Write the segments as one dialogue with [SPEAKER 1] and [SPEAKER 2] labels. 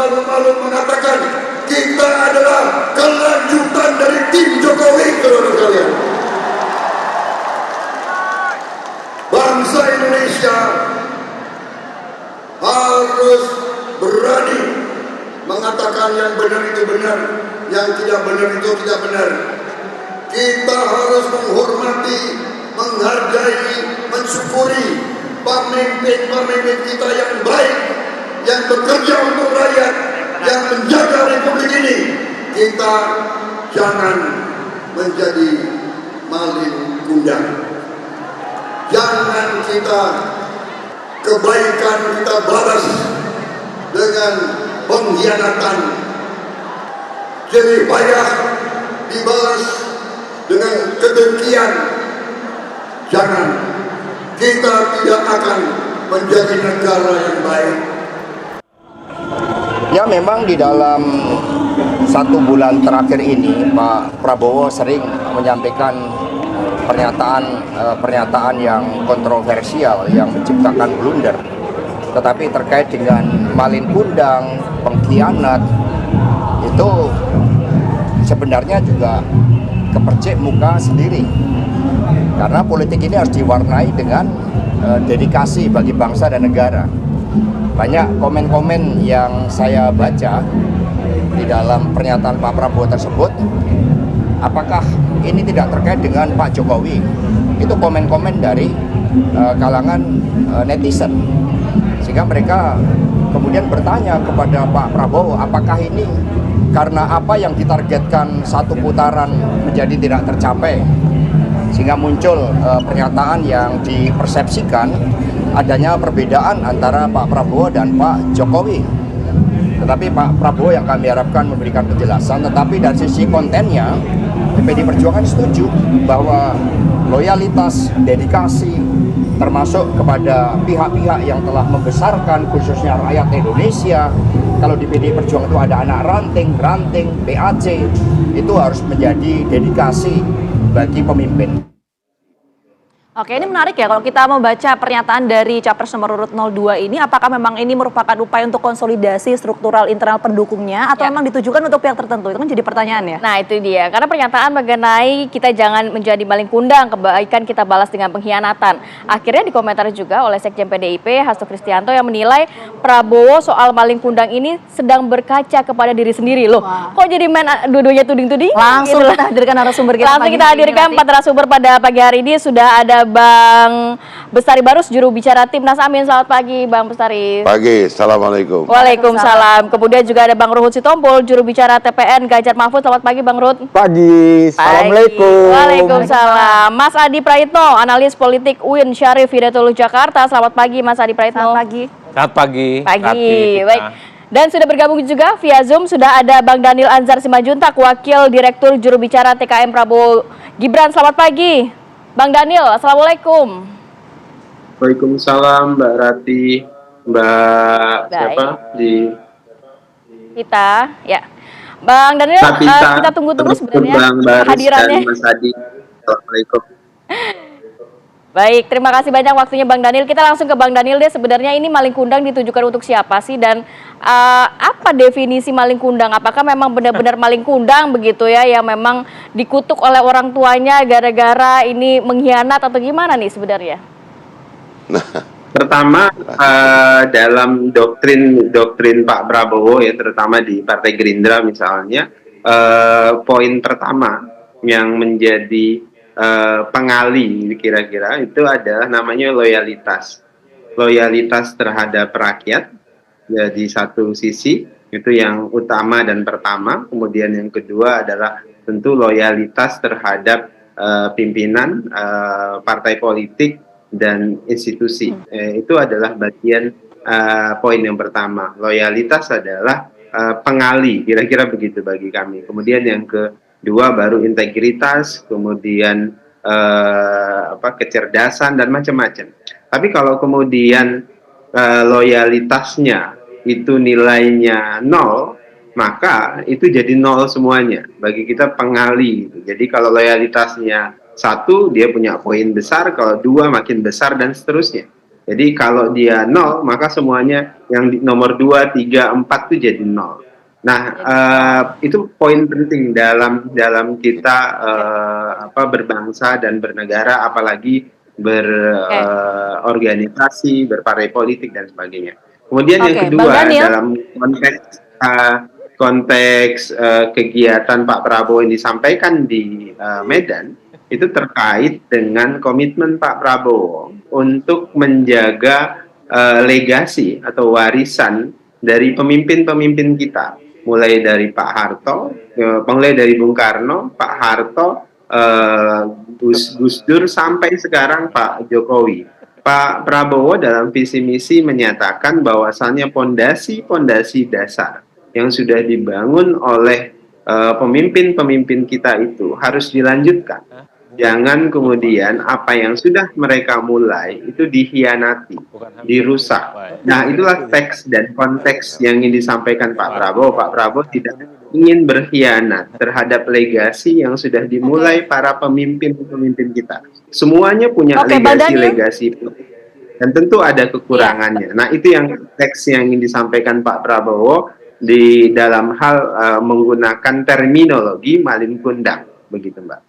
[SPEAKER 1] malu-malu mengatakan kita adalah kelanjutan dari tim Jokowi, saudara sekalian. Bangsa Indonesia harus berani mengatakan yang benar itu benar, yang tidak benar itu tidak benar. Kita harus menghormati, menghargai, mensyukuri pemimpin-pemimpin kita yang baik, yang bekerja untuk rakyat, yang menjaga republik ini. Kita jangan menjadi maling kundang. Jangan kita kebaikan kita balas dengan pengkhianatan. Jerih payah dibalas dengan kedengkian. Jangan, kita tidak akan menjadi negara yang baik.
[SPEAKER 2] Ya, memang di dalam 1 bulan terakhir ini Pak Prabowo sering menyampaikan pernyataan yang kontroversial yang menciptakan blunder. Tetapi terkait dengan malin kundang, pengkhianat, itu sebenarnya juga kepercik muka sendiri. Karena politik ini harus diwarnai dengan dedikasi bagi bangsa dan negara. Banyak komen-komen yang saya baca di dalam pernyataan Pak Prabowo tersebut, apakah ini tidak terkait dengan Pak Jokowi? Itu komen-komen dari kalangan netizen. Sehingga mereka kemudian bertanya kepada Pak Prabowo, apakah ini karena apa yang ditargetkan 1 putaran menjadi tidak tercapai? Sehingga muncul pernyataan yang dipersepsikan adanya perbedaan antara Pak Prabowo dan Pak Jokowi. Tetapi Pak Prabowo yang kami harapkan memberikan penjelasan, tetapi dari sisi kontennya PDI Perjuangan setuju bahwa loyalitas, dedikasi, termasuk kepada pihak-pihak yang telah membesarkan khususnya rakyat Indonesia. Kalau di PDI Perjuangan itu ada anak ranting, PAC, itu harus menjadi dedikasi bagi pemimpin.
[SPEAKER 3] Oke, ini menarik ya kalau kita membaca pernyataan dari Capres nomor urut 02 ini, apakah memang ini merupakan upaya untuk konsolidasi struktural internal pendukungnya atau memang ditujukan untuk pihak tertentu? Itu kan jadi pertanyaan ya.
[SPEAKER 4] Nah, itu dia. Karena pernyataan mengenai kita jangan menjadi maling kundang, kebaikan kita balas dengan pengkhianatan. Akhirnya dikomentari juga oleh Sekjen PDIP Hasto Kristianto yang menilai Prabowo soal maling kundang ini sedang berkaca kepada diri sendiri. Loh, kok jadi main dua-duanya tuding-tuding?
[SPEAKER 3] Langsung kita hadirkan narasumber kita.
[SPEAKER 4] Langsung kita hadirkan 4 narasumber pada pagi hari ini. Sudah ada Bang Bestari Barus, juru bicara Timnas Amin. Selamat pagi Bang Bestari.
[SPEAKER 5] Pagi, Assalamualaikum.
[SPEAKER 4] Waalaikumsalam. Kemudian juga ada Bang Ruhut Sitompul, juru bicara TPN Ganjar Mahfud. Selamat pagi Bang Ruhut.
[SPEAKER 6] Pagi, Assalamualaikum.
[SPEAKER 4] Waalaikumsalam. Mas Adi Praitno, analis politik UIN Syarif Hidayatullah Jakarta. Selamat pagi Mas Adi Praitno.
[SPEAKER 3] Selamat pagi.
[SPEAKER 6] Selamat pagi.
[SPEAKER 4] Pagi, baik. Dan sudah bergabung juga via Zoom sudah ada Bang Daniel Anzar Simajuntak, Wakil Direktur Juru Bicara TKM Prabowo Gibran. Selamat pagi Bang Daniel. Assalamualaikum.
[SPEAKER 7] Waalaikumsalam Mbak Rati, Mbak siapa di
[SPEAKER 4] kita ya. Bang Daniel, kita tunggu-tunggu sebenarnya kehadirannya.
[SPEAKER 7] Mas Adi. Assalamualaikum.
[SPEAKER 4] Baik, terima kasih banyak waktunya Bang Daniel. Kita langsung ke Bang Daniel deh. Sebenarnya ini maling kundang ditujukan untuk siapa sih, dan apa definisi maling kundang? Apakah memang benar-benar maling kundang begitu ya, yang memang dikutuk oleh orang tuanya gara-gara ini mengkhianat atau gimana nih sebenarnya?
[SPEAKER 7] Pertama, dalam doktrin Pak Prabowo ya, terutama di Partai Gerindra misalnya, poin pertama yang menjadi pengali kira-kira itu adalah namanya loyalitas terhadap rakyat. Di satu sisi itu yang utama dan pertama, kemudian yang kedua adalah tentu loyalitas terhadap pimpinan partai politik dan institusi. Itu adalah bagian poin yang pertama. Loyalitas adalah pengali, kira-kira begitu bagi kami. Kemudian yang kedua baru integritas, kemudian kecerdasan dan macam-macam. Tapi kalau kemudian loyalitasnya itu nilainya 0, maka itu jadi 0 semuanya. Bagi kita pengali. Jadi kalau loyalitasnya 1, dia punya poin besar, kalau 2 makin besar dan seterusnya. Jadi kalau dia 0, maka semuanya yang di nomor 2, 3, 4 itu jadi 0. Nah, itu poin penting dalam kita berbangsa dan bernegara, apalagi berorganisasi, berpartai politik dan sebagainya. Kemudian yang kedua, dalam konteks kegiatan Pak Prabowo yang disampaikan di Medan, itu terkait dengan komitmen Pak Prabowo untuk menjaga legasi atau warisan dari pemimpin-pemimpin kita, mulai dari Pak Harto, mulai dari Bung Karno, Pak Harto, Gus Dur, sampai sekarang Pak Jokowi. Pak Prabowo dalam visi misi menyatakan bahwasannya pondasi-pondasi dasar yang sudah dibangun oleh pemimpin-pemimpin kita itu harus dilanjutkan. Jangan kemudian apa yang sudah mereka mulai itu dikhianati, dirusak. Nah, itulah teks dan konteks yang ingin disampaikan Pak Prabowo. Pak Prabowo tidak ingin berkhianat terhadap legasi yang sudah dimulai para pemimpin-pemimpin kita. Semuanya punya legasi-legasi, dan tentu ada kekurangannya. Nah, itu yang teks yang ingin disampaikan Pak Prabowo di dalam hal menggunakan terminologi malin kundang, begitu Mbak.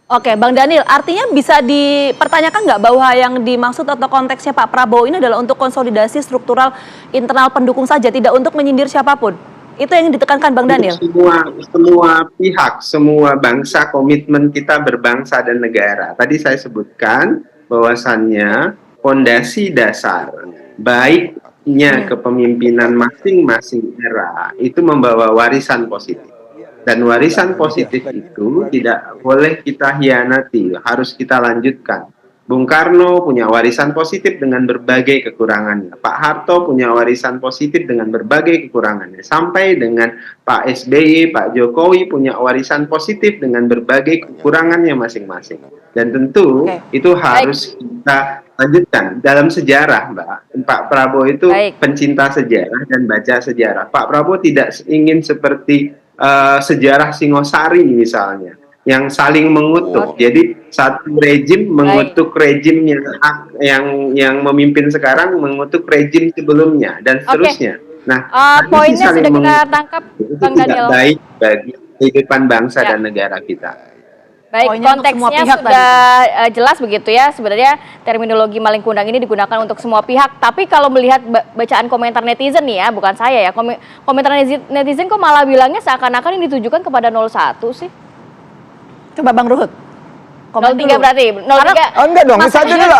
[SPEAKER 3] Oke, Bang Daniel, artinya bisa dipertanyakan nggak bahwa yang dimaksud atau konteksnya Pak Prabowo ini adalah untuk konsolidasi struktural internal pendukung saja, tidak untuk menyindir siapapun? Itu yang ditekankan Bang Daniel?
[SPEAKER 7] Semua pihak, semua bangsa, komitmen kita berbangsa dan negara. Tadi saya sebutkan bahwasannya fondasi dasar, baiknya kepemimpinan masing-masing era, itu membawa warisan positif. Dan warisan positif itu tidak boleh kita hianati, harus kita lanjutkan. Bung Karno punya warisan positif dengan berbagai kekurangannya. Pak Harto punya warisan positif dengan berbagai kekurangannya. Sampai dengan Pak SBY, Pak Jokowi punya warisan positif dengan berbagai kekurangannya masing-masing. Dan tentu itu harus kita lanjutkan. Dalam sejarah, Mbak, Pak Prabowo itu pencinta sejarah dan baca sejarah. Pak Prabowo tidak ingin seperti sejarah Singosari misalnya, yang saling mengutuk. Jadi satu rejim mengutuk rejim yang memimpin sekarang, mengutuk rejim sebelumnya, dan seterusnya. Nah,
[SPEAKER 4] poinnya sudah kita tangkap, Bang Daniel.
[SPEAKER 7] Tidak baik bagi kehidupan bangsa dan negara kita.
[SPEAKER 4] Baik, konteksnya sudah jelas begitu ya. Sebenarnya terminologi maling kundang ini digunakan untuk semua pihak. Tapi kalau melihat bacaan komentar netizen nih ya, bukan saya ya, komentar netizen kok malah bilangnya seakan-akan ini ditujukan kepada 01 sih.
[SPEAKER 3] Coba Bang Ruhut.
[SPEAKER 4] 03 berarti. 03.
[SPEAKER 6] Enggak dong, saja dulu.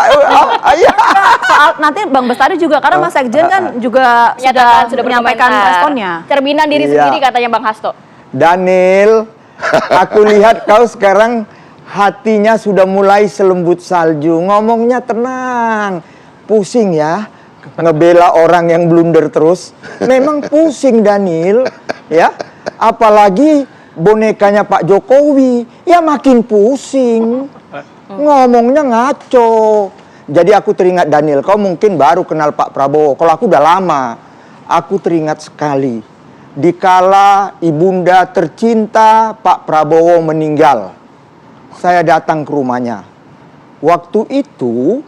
[SPEAKER 3] Soal nanti Bang Bestari juga, karena Mas Sekjen kan juga sudah menyampaikan responnya.
[SPEAKER 4] Cerminan diri sendiri katanya Bang Hasto.
[SPEAKER 6] Daniel, aku lihat kau sekarang hatinya sudah mulai selembut salju. Ngomongnya tenang. Pusing ya. Ngebela orang yang blunder terus. Memang pusing Daniel. Ya. Apalagi bonekanya Pak Jokowi. Ya makin pusing. Ngomongnya ngaco. Jadi aku teringat Daniel. Kau mungkin baru kenal Pak Prabowo. Kalau aku udah lama. Aku teringat sekali. Dikala ibunda tercinta Pak Prabowo meninggal, saya datang ke rumahnya. Waktu itu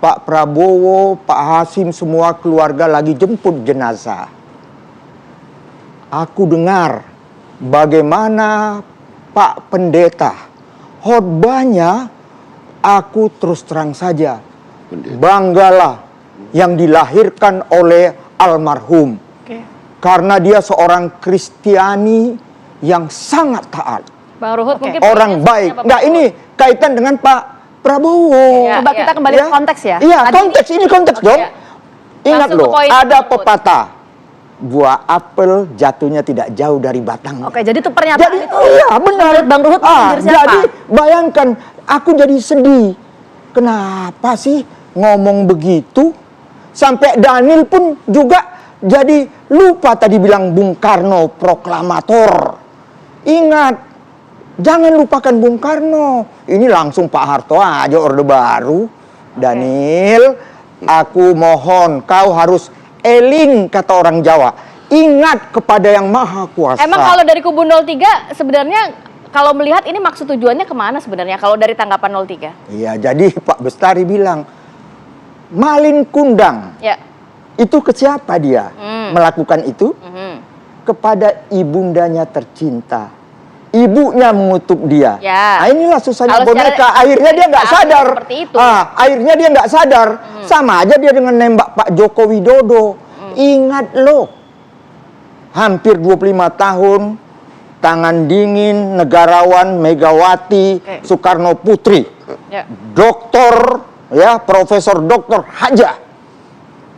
[SPEAKER 6] Pak Prabowo, Pak Hasim, semua keluarga lagi jemput jenazah. Aku dengar bagaimana Pak Pendeta khotbahnya. Aku terus terang saja, banggalah yang dilahirkan oleh almarhum. Karena dia seorang Kristiani yang sangat taat.
[SPEAKER 4] Bang Ruhut mungkin
[SPEAKER 6] orang baik. Enggak, ini kaitan dengan Pak Prabowo.
[SPEAKER 3] Coba kita kembali ke konteks ya.
[SPEAKER 6] Iya, ini konteks dong. Ingat loh, ada pepatah. Buah apel jatuhnya tidak jauh dari batangnya.
[SPEAKER 3] Oke, jadi itu pernyataan itu.
[SPEAKER 6] Iya, benar.
[SPEAKER 3] Bang Ruhut
[SPEAKER 6] jadi bayangkan, aku jadi sedih. Kenapa sih ngomong begitu? Sampai Daniel pun juga jadi lupa tadi bilang Bung Karno proklamator. Ingat, jangan lupakan Bung Karno. Ini langsung Pak Harto aja orde baru. Daniel, aku mohon kau harus eling, kata orang Jawa. Ingat kepada yang maha kuasa.
[SPEAKER 4] Emang kalau dari kubu 03 sebenarnya kalau melihat ini maksud tujuannya kemana sebenarnya kalau dari tanggapan 03?
[SPEAKER 6] Iya, jadi Pak Bestari bilang, Malin kundang.
[SPEAKER 4] Ya.
[SPEAKER 6] Itu ke siapa dia melakukan itu?
[SPEAKER 4] Mhm.
[SPEAKER 6] Kepada ibundanya tercinta. Ibunya mengutuk dia.
[SPEAKER 4] Ya.
[SPEAKER 6] Nah, inilah susahnya
[SPEAKER 4] Kalau secara
[SPEAKER 6] boneka. Akhirnya dia nggak
[SPEAKER 4] ilmiah
[SPEAKER 6] sadar.
[SPEAKER 4] seperti itu.
[SPEAKER 6] Akhirnya dia nggak sadar. Sama aja dia dengan nembak Pak Joko Widodo. Ingat loh, hampir 25 tahun, tangan dingin, negarawan, Megawati,
[SPEAKER 4] Oke.
[SPEAKER 6] Soekarno Putri,
[SPEAKER 4] Ya.
[SPEAKER 6] doktor, ya, Profesor Doktor Haja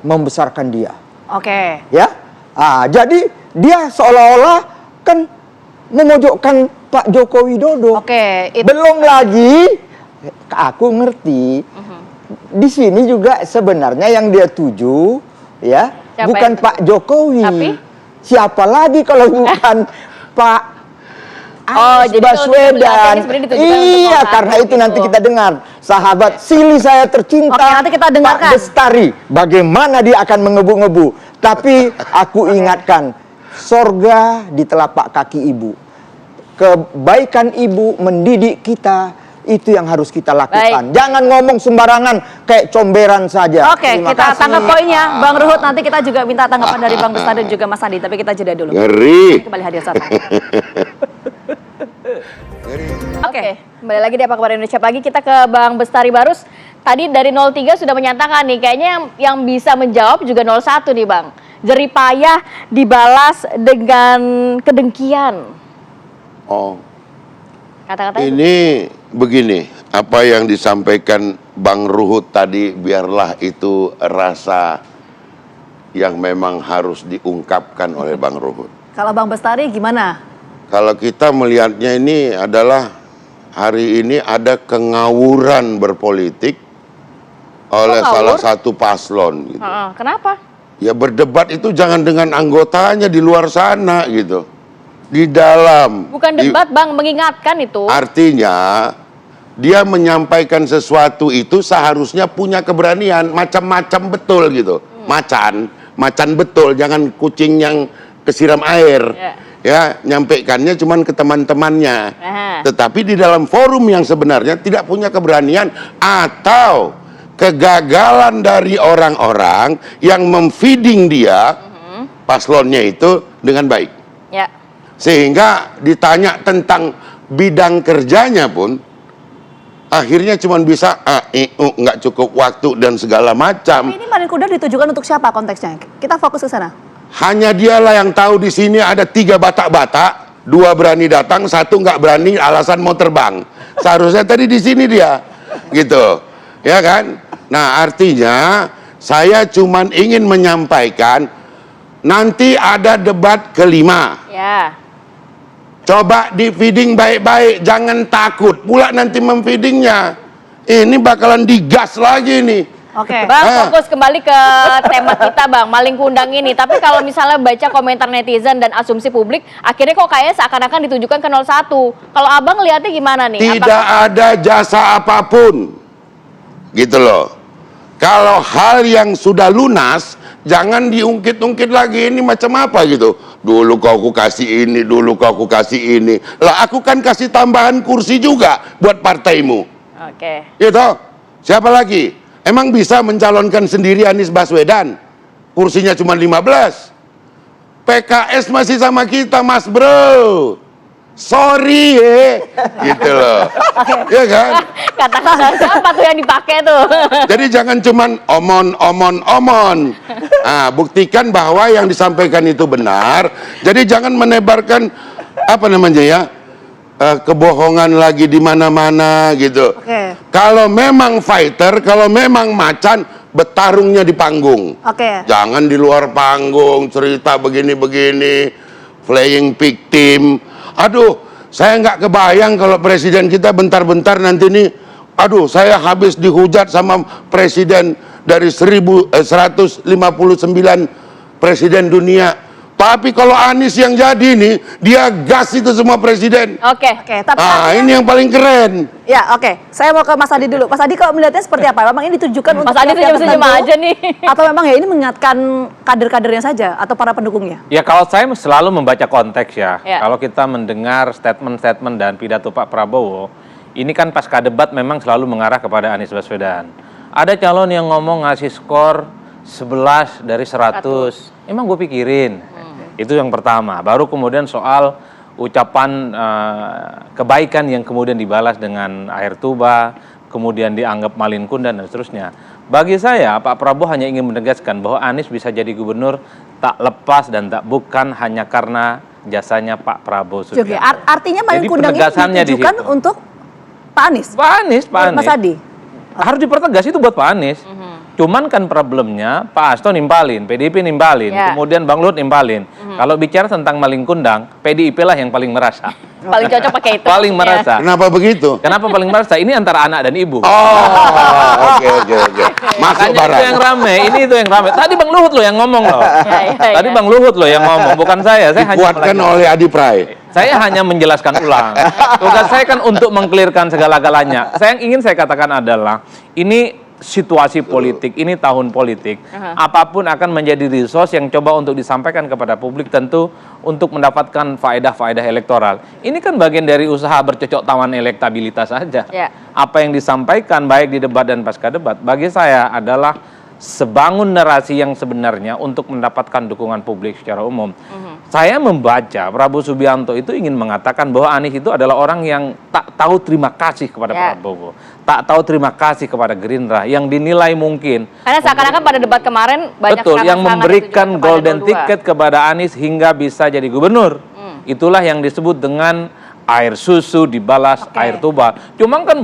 [SPEAKER 6] membesarkan dia.
[SPEAKER 3] Oke.
[SPEAKER 6] Ya, jadi dia seolah-olah kan memojokkan Pak Joko Widodo.
[SPEAKER 3] Oke,
[SPEAKER 6] Belum lagi, aku ngerti, di sini juga sebenarnya yang dia tuju, ya,
[SPEAKER 4] Siapa
[SPEAKER 6] bukan
[SPEAKER 4] yang-
[SPEAKER 6] Pak Jokowi.
[SPEAKER 4] Tapi?
[SPEAKER 6] Siapa lagi kalau bukan Pak
[SPEAKER 4] Oh,
[SPEAKER 6] Anies
[SPEAKER 4] jadi kalau
[SPEAKER 6] Baswedan.
[SPEAKER 4] ditujukan sebenarnya ditujukan untuk
[SPEAKER 6] Iya,
[SPEAKER 4] orang
[SPEAKER 6] karena
[SPEAKER 4] satu
[SPEAKER 6] itu nanti
[SPEAKER 4] gitu.
[SPEAKER 6] kita dengar. Sahabat Silih saya tercinta,
[SPEAKER 3] Oke, nanti kita dengarkan.
[SPEAKER 6] Pak Bestari, bagaimana dia akan mengebu-ngebu. Tapi aku ingatkan, sorga di telapak kaki ibu. Kebaikan ibu mendidik kita, itu yang harus kita lakukan.
[SPEAKER 4] Baik.
[SPEAKER 6] Jangan ngomong sembarangan kayak comberan saja.
[SPEAKER 3] Oke,
[SPEAKER 6] Terima
[SPEAKER 3] kita
[SPEAKER 6] kasih.
[SPEAKER 3] tangkap poinnya. Bang Ruhut, nanti kita juga minta tanggapan dari Bang Bestari dan juga Mas Andi. Tapi kita jeda dulu.
[SPEAKER 1] Ngeri.
[SPEAKER 3] Kembali hadir saat lagi.
[SPEAKER 4] Oke, kembali lagi di Apa Kabar Indonesia Pagi. Kita ke Bang Bestari Barus. Tadi dari 03 sudah menyatakan nih, kayaknya yang bisa menjawab juga 01 nih Bang. Jeripayah dibalas dengan kedengkian.
[SPEAKER 1] Oh,
[SPEAKER 4] Kata-katanya
[SPEAKER 1] ini begini, apa yang disampaikan Bang Ruhut tadi, biarlah itu rasa yang memang harus diungkapkan oleh Bang Ruhut.
[SPEAKER 3] Kalau Bang Bestari gimana?
[SPEAKER 1] Kalau kita melihatnya ini adalah hari ini ada kengawuran berpolitik oleh
[SPEAKER 4] ngawur?
[SPEAKER 1] salah satu paslon gitu.
[SPEAKER 4] Heeh, kenapa?
[SPEAKER 1] Ya berdebat itu jangan dengan anggotanya di luar sana gitu. Di dalam.
[SPEAKER 4] Bukan debat Bang, mengingatkan itu.
[SPEAKER 1] Artinya dia menyampaikan sesuatu itu seharusnya punya keberanian, macam-macam betul gitu. Macan betul, jangan kucing yang kesiram air. Ya, nyampaikannya cuman ke teman-temannya.
[SPEAKER 4] Aha.
[SPEAKER 1] Tetapi di dalam forum yang sebenarnya tidak punya keberanian atau kegagalan dari orang-orang yang memfeeding dia paslonnya itu dengan baik.
[SPEAKER 4] Ya.
[SPEAKER 1] Sehingga ditanya tentang bidang kerjanya pun akhirnya cuma bisa nggak cukup waktu dan segala macam.
[SPEAKER 3] Tapi ini Malin Kundang ditujukan untuk siapa konteksnya? Kita fokus ke sana.
[SPEAKER 1] Hanya dialah yang tahu di sini ada 3 batak-batak, 2 berani datang, 1 nggak berani alasan mau terbang. Seharusnya tadi di sini dia, gitu, ya kan? Nah artinya saya cuma ingin menyampaikan nanti ada debat kelima.
[SPEAKER 4] Ya.
[SPEAKER 1] Coba di feeding baik-baik, jangan takut pula nanti memfeedingnya. Ini bakalan digas lagi nih.
[SPEAKER 3] Oke.
[SPEAKER 4] Bang, fokus kembali ke tema kita Bang, Malin Kundang ini. Tapi kalau misalnya baca komentar netizen dan asumsi publik, akhirnya kok kayaknya seakan-akan ditujukan ke 01. Kalau Abang lihatnya gimana nih?
[SPEAKER 1] Tidak ada jasa apapun, gitu loh. Kalau hal yang sudah lunas, jangan diungkit-ungkit lagi. Ini macam apa gitu. Dulu kau aku kasih ini, dulu kau aku kasih ini. Lah aku kan kasih tambahan kursi juga buat partaimu.
[SPEAKER 4] Oke.
[SPEAKER 1] Gitu. Siapa lagi? Emang bisa mencalonkan sendiri Anies Baswedan? Kursinya cuma 15. PKS masih sama kita, Mas Bro. Sorry gitu loh. Ya kan?
[SPEAKER 4] Kata-kata siapa tuh yang dipakai tuh?
[SPEAKER 1] Jadi jangan cuman omon. Buktikan bahwa yang disampaikan itu benar. Jadi jangan menebarkan apa namanya ya, kebohongan lagi di mana-mana gitu.
[SPEAKER 3] Oke.
[SPEAKER 1] Kalau memang fighter, kalau memang macan, bertarungnya di panggung.
[SPEAKER 3] Oke.
[SPEAKER 1] Jangan di luar panggung cerita begini-begini, playing victim. Aduh, saya nggak kebayang kalau presiden kita bentar-bentar nanti nih, aduh, saya habis dihujat sama presiden dari 159 presiden dunia. Tapi kalau Anies yang jadi nih, dia gas itu semua presiden.
[SPEAKER 4] Oke.
[SPEAKER 3] Oke, tapi artinya-
[SPEAKER 1] Ini yang paling keren.
[SPEAKER 3] Ya, oke. Saya mau ke Mas Adi dulu. Mas Adi kalau melihatnya seperti apa? Memang ini ditujukan untuk
[SPEAKER 4] Mas Adi
[SPEAKER 3] pihak-pihak
[SPEAKER 4] senyum-senyum
[SPEAKER 3] tertentu?
[SPEAKER 4] aja nih.
[SPEAKER 3] Atau memang ya ini mengingatkan kader-kadernya saja atau para pendukungnya?
[SPEAKER 5] Ya kalau saya selalu membaca konteks ya.
[SPEAKER 4] Ya.
[SPEAKER 5] Kalau kita mendengar statement-statement dan pidato Pak Prabowo, ini kan pasca debat memang selalu mengarah kepada Anies Baswedan. Ada calon yang ngomong ngasih skor 11 dari 100. Emang gue pikirin. Itu yang pertama. Baru kemudian soal ucapan kebaikan yang kemudian dibalas dengan air tuba, kemudian dianggap malin kundang dan seterusnya. Bagi saya, Pak Prabowo hanya ingin menegaskan bahwa Anies bisa jadi gubernur tak lepas dan tak bukan hanya karena jasanya Pak Prabowo
[SPEAKER 3] Oke,
[SPEAKER 5] Subianto.
[SPEAKER 3] artinya malin
[SPEAKER 5] Jadi
[SPEAKER 3] kundang ini
[SPEAKER 5] penegasannya di
[SPEAKER 3] ditujukan
[SPEAKER 5] situ.
[SPEAKER 3] untuk Pak Anies?
[SPEAKER 5] Pak Anies.
[SPEAKER 3] Mas Adi?
[SPEAKER 5] Harus dipertegas itu buat Pak Anies. Cuman kan problemnya Pak Hasto nimpalin, PDIP nimpalin,
[SPEAKER 4] Ya.
[SPEAKER 5] kemudian Bang Luhut nimpalin. Kalau bicara tentang maling kundang, PDIP lah yang paling merasa.
[SPEAKER 4] Paling cocok pakai itu.
[SPEAKER 5] Paling
[SPEAKER 4] Ya.
[SPEAKER 5] merasa.
[SPEAKER 1] Kenapa begitu?
[SPEAKER 5] Kenapa paling merasa? Ini antara anak dan ibu.
[SPEAKER 1] Oh, oke. Masuk
[SPEAKER 5] Makanya itu yang
[SPEAKER 1] barang.
[SPEAKER 5] rame, ini itu yang rame. Tadi Bang Luhut loh yang ngomong loh.
[SPEAKER 4] Ya.
[SPEAKER 5] Tadi Bang Luhut loh yang ngomong, bukan saya. Saya hanya
[SPEAKER 1] Dikuatkan
[SPEAKER 5] melanjutkan.
[SPEAKER 1] oleh Adi Pray.
[SPEAKER 5] Saya hanya menjelaskan ulang. Tugas saya kan untuk mengklirkan segala-galanya. Saya yang ingin saya katakan adalah ini situasi politik, ini tahun politik. Apapun akan menjadi resource yang coba untuk disampaikan kepada publik tentu untuk mendapatkan faedah-faedah elektoral. Ini kan bagian dari usaha bercocok tanam elektabilitas saja.
[SPEAKER 4] Ya.
[SPEAKER 5] Apa yang disampaikan baik di debat dan pasca debat bagi saya adalah sebangun narasi yang sebenarnya untuk mendapatkan dukungan publik secara umum. Saya membaca Prabowo Subianto itu ingin mengatakan bahwa Anies itu adalah orang yang tak tahu terima kasih kepada
[SPEAKER 4] Ya.
[SPEAKER 5] Prabowo, tak tahu terima kasih kepada Gerindra, yang dinilai mungkin
[SPEAKER 4] Karena seakan-akan pada debat kemarin banyak
[SPEAKER 5] betul yang
[SPEAKER 4] serangan-serangan
[SPEAKER 5] memberikan
[SPEAKER 4] ditujukan kepada
[SPEAKER 5] golden
[SPEAKER 4] dua-dua.
[SPEAKER 5] ticket kepada Anies hingga bisa jadi gubernur. Itulah yang disebut dengan air susu dibalas air tuba. Cuma kan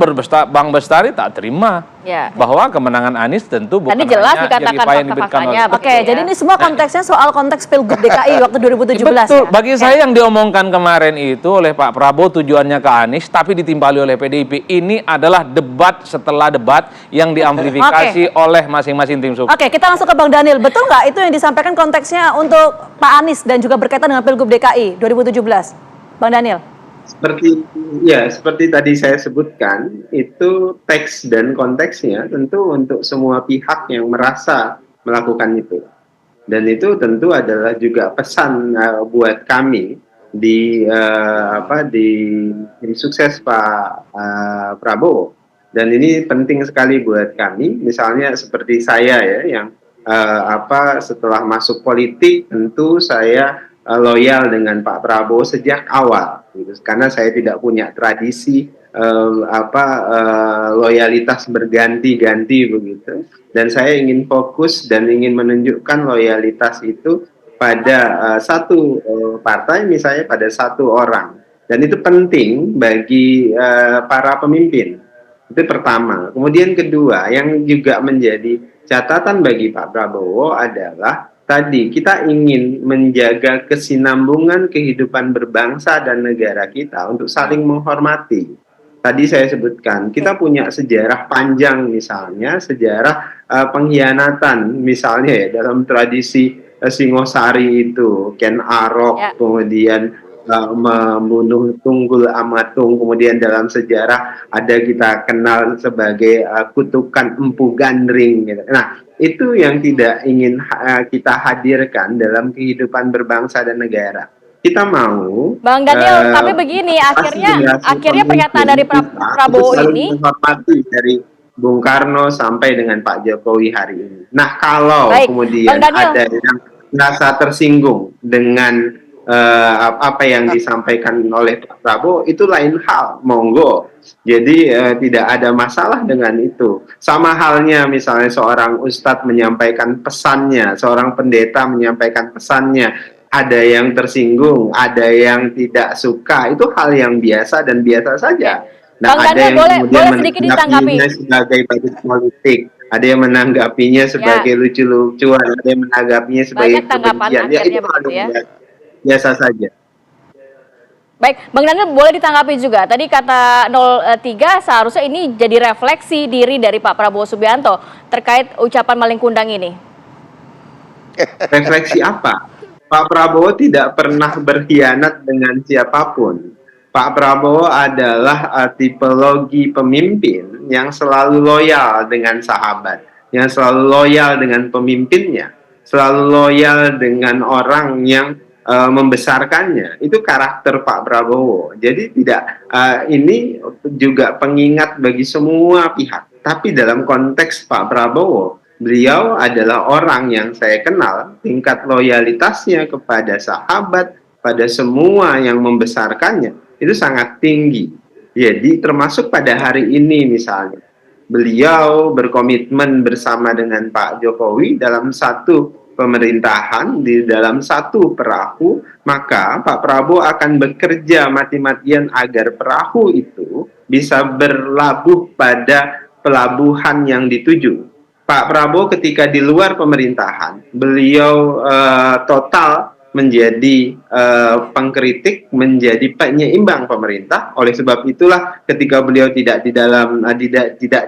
[SPEAKER 5] Bang Bestari tak terima
[SPEAKER 4] Ya.
[SPEAKER 5] bahwa kemenangan Anies tentu bukan
[SPEAKER 4] Tadi jelas
[SPEAKER 5] hanya
[SPEAKER 4] dikatakan
[SPEAKER 5] jeripaya yang diberikan
[SPEAKER 4] fakta-faktanya.
[SPEAKER 5] oleh-
[SPEAKER 3] Oke, jadi ini semua konteksnya soal konteks Pilgub DKI waktu 2017
[SPEAKER 5] Betul,
[SPEAKER 3] ya?
[SPEAKER 5] bagi saya yang diomongkan kemarin itu oleh Pak Prabowo tujuannya ke Anies tapi ditimpali oleh PDIP. Ini adalah debat setelah debat yang diamplifikasi oleh masing-masing tim sukses.
[SPEAKER 3] Oke, kita langsung ke Bang Daniel. Betul nggak itu yang disampaikan konteksnya untuk Pak Anies dan juga berkaitan dengan Pilgub DKI 2017? Bang Daniel?
[SPEAKER 7] Seperti tadi saya sebutkan, itu teks dan konteksnya tentu untuk semua pihak yang merasa melakukan itu. Dan itu tentu adalah juga pesan buat kami di tim sukses Pak Prabowo. Dan ini penting sekali buat kami, misalnya seperti saya ya yang setelah masuk politik tentu saya loyal dengan Pak Prabowo sejak awal, gitu. Karena saya tidak punya tradisi loyalitas berganti-ganti begitu. Dan saya ingin fokus dan ingin menunjukkan loyalitas itu pada satu partai, misalnya pada satu orang. Dan itu penting bagi para pemimpin. Itu pertama. Kemudian kedua, yang juga menjadi catatan bagi Pak Prabowo adalah tadi kita ingin menjaga kesinambungan kehidupan berbangsa dan negara kita untuk saling menghormati. Tadi saya sebutkan, kita punya sejarah panjang misalnya, sejarah pengkhianatan misalnya ya dalam tradisi Singosari itu, Ken Arok, kemudian membunuh Tunggul Amatung, kemudian dalam sejarah ada kita kenal sebagai kutukan Empu Gandring. Gitu. Nah, itu yang tidak ingin kita hadirkan dalam kehidupan berbangsa dan negara. Kita mau
[SPEAKER 4] Bang Daniel, tapi begini, akhirnya pernyataan dari Prabowo ini
[SPEAKER 7] menghormati dari Bung Karno sampai dengan Pak Jokowi hari ini. Nah, kalau
[SPEAKER 4] Baik,
[SPEAKER 7] kemudian
[SPEAKER 4] Bang Daniel.
[SPEAKER 7] ada yang merasa tersinggung dengan apa yang disampaikan oleh Pak Prabowo, itu lain hal, monggo. Jadi tidak ada masalah dengan itu. Sama halnya misalnya seorang ustadz menyampaikan pesannya, seorang pendeta menyampaikan pesannya, ada yang tersinggung, ada yang tidak suka, itu hal yang biasa dan biasa saja. Nah,
[SPEAKER 4] Bang
[SPEAKER 7] ada
[SPEAKER 4] Daniel,
[SPEAKER 7] yang
[SPEAKER 4] boleh
[SPEAKER 7] kemudian
[SPEAKER 4] sedikit ditanggapi.
[SPEAKER 7] menanggapinya sebagai basis politik, ada yang menanggapinya sebagai lucu-lucuan, ada yang menanggapinya sebagai
[SPEAKER 4] Banyak tanggapan
[SPEAKER 7] kebencian.
[SPEAKER 4] akhirnya
[SPEAKER 7] Itu hal
[SPEAKER 4] begitu ya.
[SPEAKER 7] yang biasa saja.
[SPEAKER 4] Baik, Bang Daniel boleh ditanggapi juga. Tadi kata 03 seharusnya ini jadi refleksi diri dari Pak Prabowo Subianto terkait ucapan maling kundang ini.
[SPEAKER 7] Refleksi apa? Pak Prabowo tidak pernah berkhianat dengan siapapun. Pak Prabowo adalah tipologi pemimpin yang selalu loyal dengan sahabat, yang selalu loyal dengan pemimpinnya, selalu loyal dengan orang yang membesarkannya itu karakter Pak Prabowo. Jadi tidak ini juga pengingat bagi semua pihak. Tapi dalam konteks Pak Prabowo, beliau adalah orang yang saya kenal tingkat loyalitasnya kepada sahabat, pada semua yang membesarkannya itu sangat tinggi. Jadi termasuk pada hari ini misalnya, beliau berkomitmen bersama dengan Pak Jokowi dalam satu pemerintahan, di dalam satu perahu, maka Pak Prabowo akan bekerja mati-matian agar perahu itu bisa berlabuh pada pelabuhan yang dituju. Pak Prabowo ketika di luar pemerintahan, beliau total menjadi pengkritik, menjadi penyeimbang pemerintah. Oleh sebab itulah ketika beliau tidak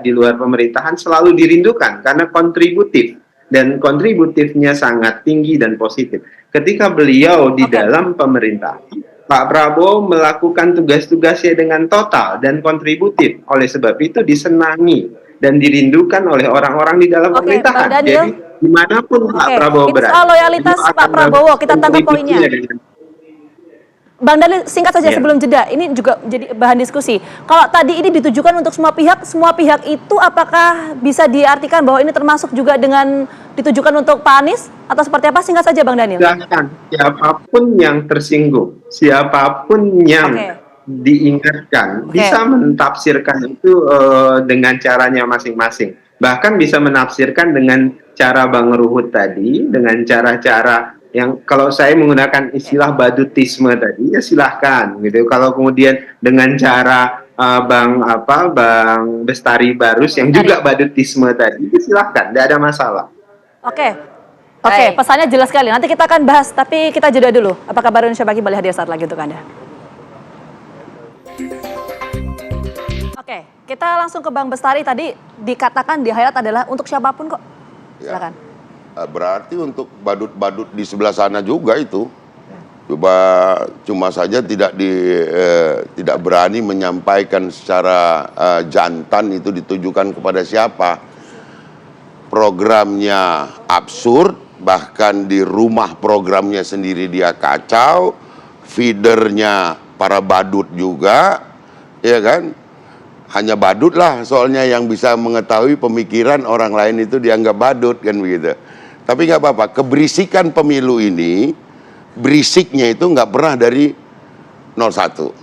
[SPEAKER 7] di luar pemerintahan selalu dirindukan karena kontributif, dan kontributifnya sangat tinggi dan positif. Ketika beliau di dalam pemerintahan, Pak Prabowo melakukan tugas-tugasnya dengan total dan kontributif. Oleh sebab itu disenangi dan dirindukan oleh orang-orang di dalam pemerintahan.
[SPEAKER 3] Bang Daniel.
[SPEAKER 7] Jadi dimanapun Pak Prabowo
[SPEAKER 3] itu
[SPEAKER 7] berada,
[SPEAKER 3] soal loyalitas
[SPEAKER 7] beliau
[SPEAKER 3] Pak
[SPEAKER 7] akan
[SPEAKER 3] Prabowo, kita tangkap
[SPEAKER 7] kontribusinya
[SPEAKER 3] poinnya.
[SPEAKER 7] dengan-
[SPEAKER 3] Bang Daniel, singkat saja
[SPEAKER 7] Iya.
[SPEAKER 3] sebelum jeda, ini juga jadi bahan diskusi. Kalau tadi ini ditujukan untuk semua pihak itu apakah bisa diartikan bahwa ini termasuk juga dengan ditujukan untuk Pak Anies? Atau seperti apa? Singkat saja Bang Daniel.
[SPEAKER 7] Silahkan, siapapun yang tersinggung, siapapun yang diingatkan, bisa mentafsirkan itu dengan caranya masing-masing. Bahkan bisa menafsirkan dengan cara Bang Ruhut tadi, dengan cara-cara yang kalau saya menggunakan istilah badutisme tadi, ya silahkan gitu. Kalau kemudian dengan cara Bang Bestari Barus yang juga badutisme tadi, ya silahkan, tidak ada masalah.
[SPEAKER 3] Oke,
[SPEAKER 4] Baik.
[SPEAKER 3] pesannya jelas sekali. Nanti kita akan bahas, tapi kita jeda dulu. Apa kabar Indonesia Pagi kembali hadir saat lagi untuk Anda. Oke, kita langsung ke Bang Bestari. Tadi dikatakan di highlight adalah untuk siapapun kok. Silakan.
[SPEAKER 1] Berarti untuk badut-badut di sebelah sana juga itu. Cuma saja tidak berani menyampaikan secara jantan itu ditujukan kepada siapa. Programnya absurd, bahkan di rumah programnya sendiri dia kacau, feedernya para badut juga, ya kan? Hanya badut lah soalnya yang bisa mengetahui pemikiran orang lain itu dianggap badut kan begitu. Tapi nggak apa-apa, keberisikan pemilu ini, berisiknya itu nggak pernah dari 01.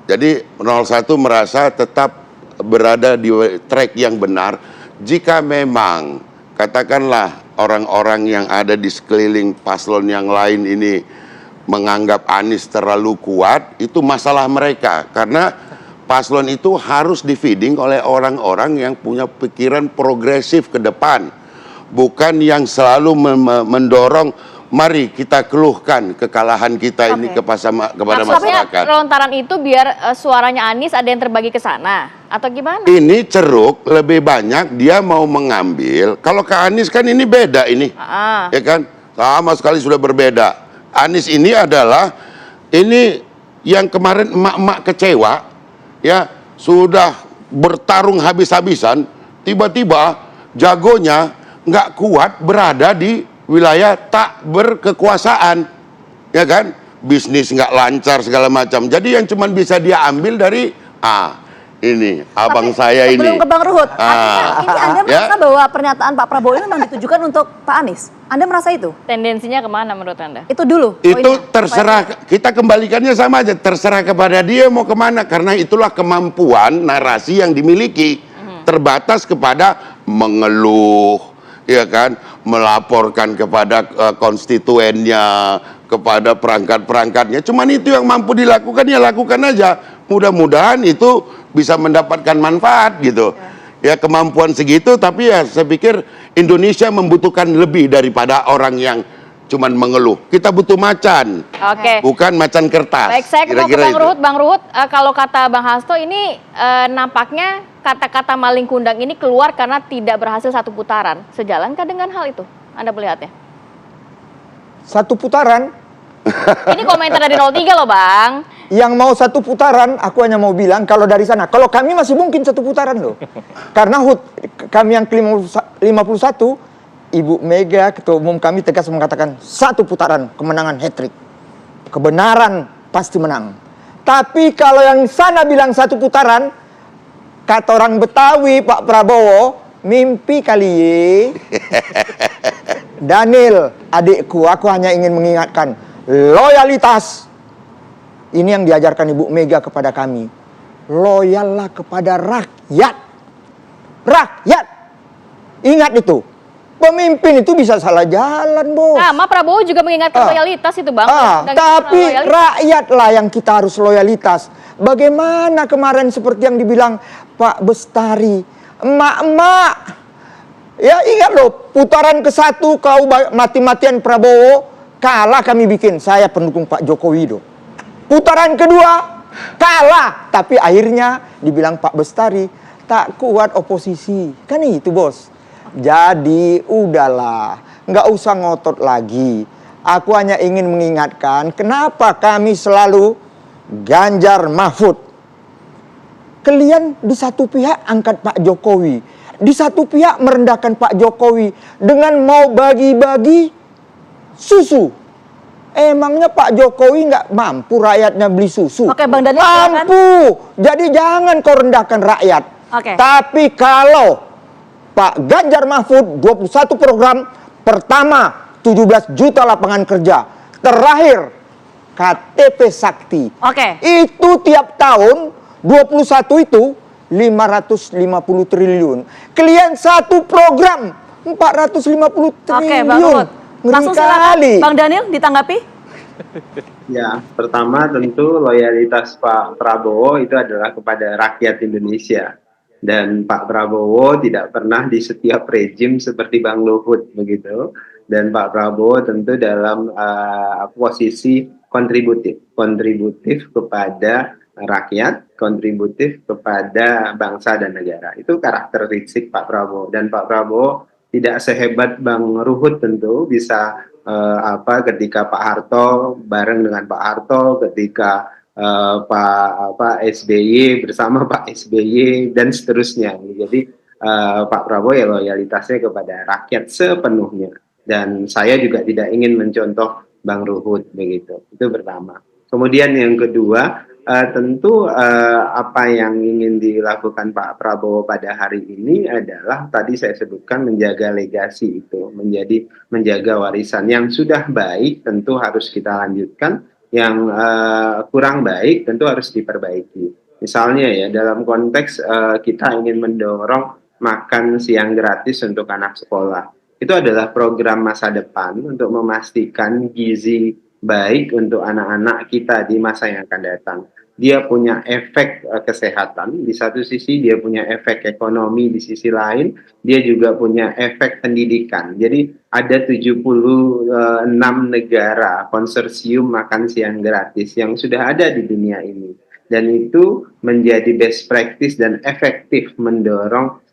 [SPEAKER 1] Jadi 01 merasa tetap berada di track yang benar. Jika memang katakanlah orang-orang yang ada di sekeliling paslon yang lain ini menganggap Anies terlalu kuat, itu masalah mereka. Karena paslon itu harus di-feeding oleh orang-orang yang punya pikiran progresif ke depan. Bukan yang selalu mendorong, mari kita keluhkan kekalahan kita ini kepada masyarakat.
[SPEAKER 4] Lontaran itu biar suaranya Anies ada yang terbagi ke sana atau gimana?
[SPEAKER 1] Ini ceruk lebih banyak dia mau mengambil. Kalau ke Anies kan ini beda ini, ya kan? Sama sekali sudah berbeda. Anies ini adalah ini yang kemarin emak-emak kecewa, ya sudah bertarung habis-habisan, tiba-tiba jagonya nggak kuat berada di wilayah tak berkekuasaan, ya kan? Bisnis nggak lancar segala macam. Jadi yang cuma bisa dia ambil dari ini abang saya ini.
[SPEAKER 3] Sebelum ke Bang Ruhut, artinya ini Anda merasa bahwa pernyataan Pak Prabowo ini memang ditujukan untuk Pak Anies? Anda merasa itu?
[SPEAKER 4] Tendensinya kemana menurut Anda?
[SPEAKER 3] Itu dulu.
[SPEAKER 1] Itu
[SPEAKER 3] poinnya.
[SPEAKER 1] terserah, kita kembalikannya sama aja, terserah kepada dia mau kemana, karena itulah kemampuan narasi yang dimiliki. Terbatas kepada mengeluh, ya kan, melaporkan kepada konstituennya, kepada perangkat-perangkatnya. Cuman itu yang mampu dilakukan, ya lakukan aja. Mudah-mudahan itu bisa mendapatkan manfaat gitu. Ya kemampuan segitu, tapi ya saya pikir Indonesia membutuhkan lebih daripada orang yang cuman mengeluh. Kita butuh macan, bukan macan kertas.
[SPEAKER 4] Baik, saya ke Bang Ruhut. Bang Ruhut, kalau kata Bang Hasto ini nampaknya kata-kata maling kundang ini keluar karena tidak berhasil satu putaran. Sejalankah dengan hal itu? Anda melihatnya?
[SPEAKER 6] Satu putaran.
[SPEAKER 4] Ini komentar dari 03 loh Bang.
[SPEAKER 6] Yang mau satu putaran, aku hanya mau bilang kalau dari sana, kalau kami masih mungkin satu putaran loh. Karena kami yang ke-51, Ibu Mega, Ketua Umum kami tegas mengatakan satu putaran kemenangan hat-trick. kebenaran pasti menang. Tapi kalau yang sana bilang 1 putaran, kata orang Betawi, Pak Prabowo, mimpi kali ye. Daniel, adikku, aku hanya ingin mengingatkan, loyalitas. Ini yang diajarkan Ibu Mega kepada kami. Loyallah kepada rakyat. Rakyat. Ingat itu. Pemimpin itu bisa salah jalan, Bos.
[SPEAKER 4] Sama Prabowo juga mengingatkan loyalitas itu, Bang.
[SPEAKER 6] Tapi rakyatlah yang kita harus loyalitas. Bagaimana kemarin seperti yang dibilang Pak Bestari, emak-emak. Ya ingat loh, putaran ke-1 kau mati-matian Prabowo, kalah kami bikin. Saya pendukung Pak Joko Widodo. Putaran kedua, kalah. Tapi akhirnya dibilang Pak Bestari, tak kuat oposisi. Kan itu, Bos. Jadi udahlah, nggak usah ngotot lagi. Aku hanya ingin mengingatkan kenapa kami selalu Ganjar Mahfud. Kalian di satu pihak angkat Pak Jokowi, di satu pihak merendahkan Pak Jokowi dengan mau bagi-bagi susu. Emangnya Pak Jokowi nggak mampu rakyatnya beli susu?
[SPEAKER 3] Oke, Bang Daniel,
[SPEAKER 6] mampu. Jadi jangan kau rendahkan rakyat.
[SPEAKER 3] Oke.
[SPEAKER 6] Tapi kalau Pak Ganjar Mahfud 21 program, pertama 17 juta lapangan kerja, terakhir KTP Sakti.
[SPEAKER 3] Oke.
[SPEAKER 6] Itu tiap tahun 21 itu 550 triliun. Kalian satu program 450 triliun.
[SPEAKER 3] Oke, Bang Ruhut. Langsung silakan Bang Daniel ditanggapi.
[SPEAKER 7] Ya, pertama tentu loyalitas Pak Prabowo itu adalah kepada rakyat Indonesia. Dan Pak Prabowo tidak pernah di setiap rejim seperti Bang Luhut begitu. Dan Pak Prabowo tentu dalam posisi kontributif kepada rakyat, kontributif kepada bangsa dan negara. Itu karakteristik Pak Prabowo. Dan Pak Prabowo tidak sehebat Bang Ruhut tentu bisa ketika Pak Harto bareng dengan Pak Harto, ketika Pak SBY bersama Pak SBY dan seterusnya. Jadi Pak Prabowo ya loyalitasnya kepada rakyat sepenuhnya. Dan saya juga tidak ingin mencontoh Bang Ruhut begitu. Itu pertama. Kemudian yang kedua, tentu apa yang ingin dilakukan Pak Prabowo pada hari ini adalah tadi saya sebutkan menjaga legasi itu, menjaga warisan yang sudah baik tentu harus kita lanjutkan. Yang kurang baik tentu harus diperbaiki. Misalnya ya dalam konteks kita ingin mendorong makan siang gratis untuk anak sekolah. Itu adalah program masa depan untuk memastikan gizi baik untuk anak-anak kita di masa yang akan datang. Dia punya efek kesehatan, di satu sisi dia punya efek ekonomi, di sisi lain dia juga punya efek pendidikan. Jadi ada 76 negara konsorsium makan siang gratis yang sudah ada di dunia ini. Dan itu menjadi best practice dan efektif mendorong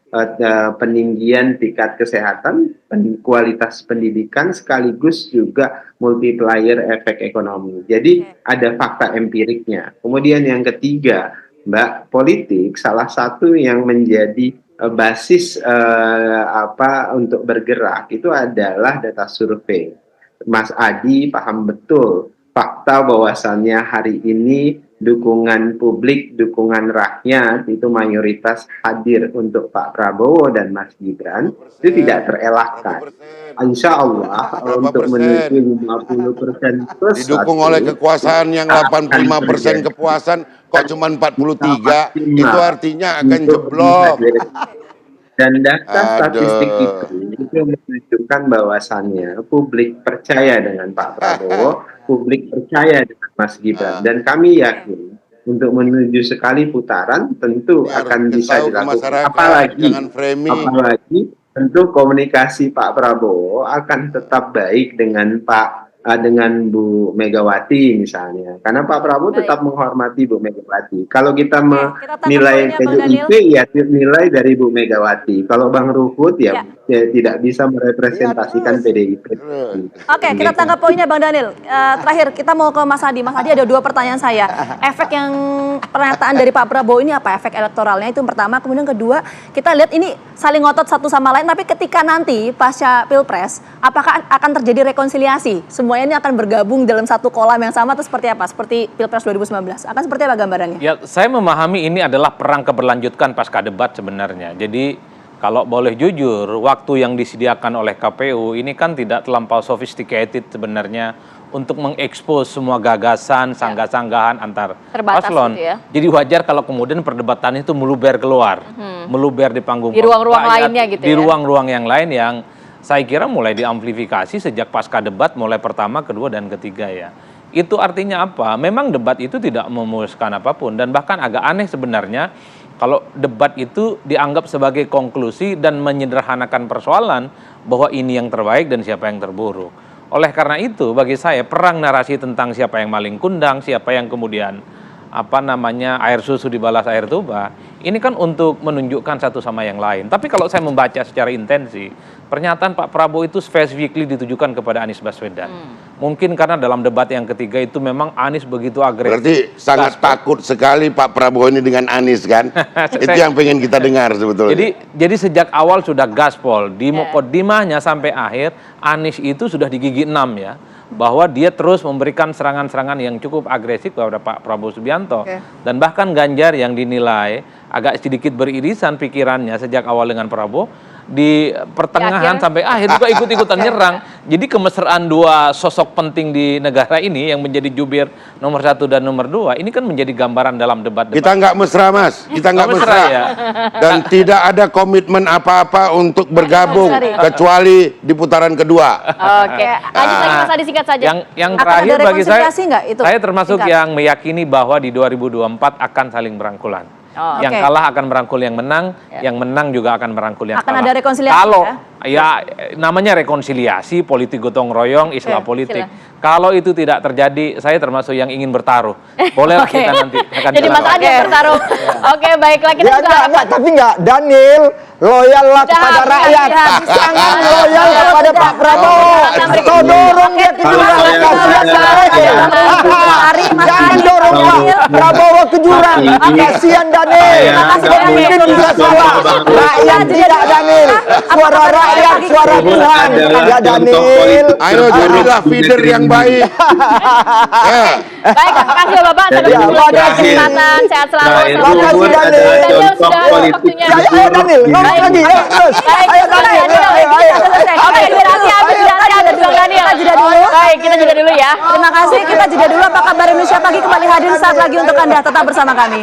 [SPEAKER 7] peninggian tingkat kesehatan, kualitas pendidikan, sekaligus juga multiplier efek ekonomi. Jadi ada fakta empiriknya. Kemudian yang ketiga, Mbak, politik salah satu yang menjadi basis untuk bergerak itu adalah data survei. Mas Adi paham betul fakta bahwasannya hari ini dukungan publik, dukungan rakyat itu mayoritas hadir untuk Pak Prabowo dan Mas Gibran itu tidak terelakkan. Insya Allah untuk menuju 50% plus
[SPEAKER 1] didukung oleh kekuasaan yang 85% kepuasan kok cuma 43, itu artinya akan jeblok.
[SPEAKER 7] Dan data statistik itu menunjukkan bahwasannya publik percaya dengan Pak Prabowo, publik percaya dengan Mas Gibran, dan kami yakin untuk menuju sekali putaran tentu akan bisa dilakukan. Apalagi tentu komunikasi Pak Prabowo akan tetap baik dengan dengan Bu Megawati misalnya, karena Pak Prabowo tetap menghormati Bu Megawati. Kalau kita menilai PDIP ya nilai dari Bu Megawati. Kalau Bang Ruhut ya tidak bisa merepresentasikan PDIP.
[SPEAKER 3] Oke, kita tangkap poinnya Bang Daniel. Terakhir kita mau ke Mas Hadi. Mas Hadi, ada 2 pertanyaan saya. Efek yang pernyataan dari Pak Prabowo ini apa? Efek elektoralnya itu yang pertama. Kemudian kedua, kita lihat ini saling ngotot satu sama lain. Tapi ketika nanti pasca Pilpres, apakah akan terjadi rekonsiliasi semua semuanya ini akan bergabung dalam satu kolam yang sama atau seperti apa? Seperti Pilpres 2019. Akan seperti apa gambarannya?
[SPEAKER 5] Ya, saya memahami ini adalah perang keberlanjutan pasca debat sebenarnya. Jadi kalau boleh jujur, waktu yang disediakan oleh KPU ini kan tidak terlampau sophisticated sebenarnya untuk mengekspos semua gagasan, sanggah-sanggahan antar
[SPEAKER 4] Terbatas
[SPEAKER 5] paslon.
[SPEAKER 4] gitu ya.
[SPEAKER 5] Jadi wajar kalau kemudian perdebatan itu meluber keluar, meluber di panggung
[SPEAKER 4] Di ruang-ruang
[SPEAKER 5] rakyat,
[SPEAKER 4] lainnya gitu
[SPEAKER 5] di
[SPEAKER 4] ya.
[SPEAKER 5] ruang-ruang yang lain yang saya kira mulai diamplifikasi sejak pasca debat mulai pertama, kedua, dan ketiga ya. Itu artinya apa? Memang debat itu tidak memuluskan apapun dan bahkan agak aneh sebenarnya kalau debat itu dianggap sebagai konklusi dan menyederhanakan persoalan bahwa ini yang terbaik dan siapa yang terburuk. Oleh karena itu bagi saya perang narasi tentang siapa yang maling kundang, siapa yang kemudian air susu dibalas air tuba, ini kan untuk menunjukkan satu sama yang lain. Tapi kalau saya membaca secara intensi, pernyataan Pak Prabowo itu specifically ditujukan kepada Anies Baswedan. Mungkin karena dalam debat yang ketiga itu memang Anies begitu agresif.
[SPEAKER 1] Berarti sangat takut sekali Pak Prabowo ini dengan Anies kan? Itu yang pengen kita dengar sebetulnya.
[SPEAKER 5] Jadi sejak awal sudah gaspol, di mukodimahnya sampai akhir, Anies itu sudah di gigi 6 ya. Bahwa dia terus memberikan serangan-serangan yang cukup agresif kepada Pak Prabowo Subianto. Dan bahkan Ganjar yang dinilai agak sedikit beririsan pikirannya sejak awal dengan Prabowo, di pertengahan sampai akhir juga ikut-ikutan nyerang. Jadi kemesraan dua sosok penting di negara ini yang menjadi jubir nomor 1 dan nomor 2 ini kan menjadi gambaran dalam debat-debat.
[SPEAKER 1] Kita nggak mesra Mas, kita nggak mesra
[SPEAKER 5] ya.
[SPEAKER 1] Dan tidak ada komitmen apa-apa untuk bergabung kecuali di putaran kedua.
[SPEAKER 4] Oke, lanjut lagi Mas Adi singkat saja.
[SPEAKER 5] Yang
[SPEAKER 3] Akan
[SPEAKER 5] terakhir
[SPEAKER 3] ada
[SPEAKER 5] bagi saya,
[SPEAKER 3] rekonsiliasi nggak itu?
[SPEAKER 5] saya termasuk
[SPEAKER 3] Singkat.
[SPEAKER 5] yang meyakini bahwa di 2024 akan saling berangkulan. Yang kalah akan merangkul yang menang juga akan merangkul yang
[SPEAKER 3] Akan
[SPEAKER 5] kalah.
[SPEAKER 3] ada rekonsiliasi
[SPEAKER 5] Kalau
[SPEAKER 3] ya?
[SPEAKER 5] namanya rekonsiliasi, politik gotong royong, istilah politik. Kalau itu tidak terjadi, saya termasuk yang ingin bertaruh. Bolehlah kita nanti akan
[SPEAKER 4] Jadi Mas Adi yang bertaruh. Oke, baiklah kita
[SPEAKER 6] Ya,
[SPEAKER 4] juga
[SPEAKER 6] tapi enggak, Daniel loyallah kepada rakyat. Jangan loyal kepada Pak Prabowo. Kau dorong dia ke jurang, kasihan Daniel. Jangan dorong Pak Prabowo ke jurang, kasihan Daniel. Mungkin bisa salah. Rakyat tidak Daniel. Suara rakyat, suara Tuhan. Ya Daniel.
[SPEAKER 1] Ayo jadilah feeder yang baik. Ya.
[SPEAKER 4] Baik, terima kasih Bapak sudah
[SPEAKER 6] Ya,
[SPEAKER 4] bersedia
[SPEAKER 6] makasih.
[SPEAKER 4] kesempatan. Sehat selalu.
[SPEAKER 6] Terima kasih Daniel.
[SPEAKER 4] Waktunya.
[SPEAKER 6] Ayo Daniel, ngomong lagi. Terus.
[SPEAKER 4] Baik,
[SPEAKER 6] Ayo Daniel. Ayo.
[SPEAKER 4] Oke, durasi habis, ada dua Daniel.
[SPEAKER 3] Kita jeda dulu.
[SPEAKER 4] Baik, kita jeda dulu ya.
[SPEAKER 3] Terima kasih, kita jeda dulu. Apa kabar Indonesia Pagi kembali hadir saat lagi untuk Anda. Tetap bersama kami.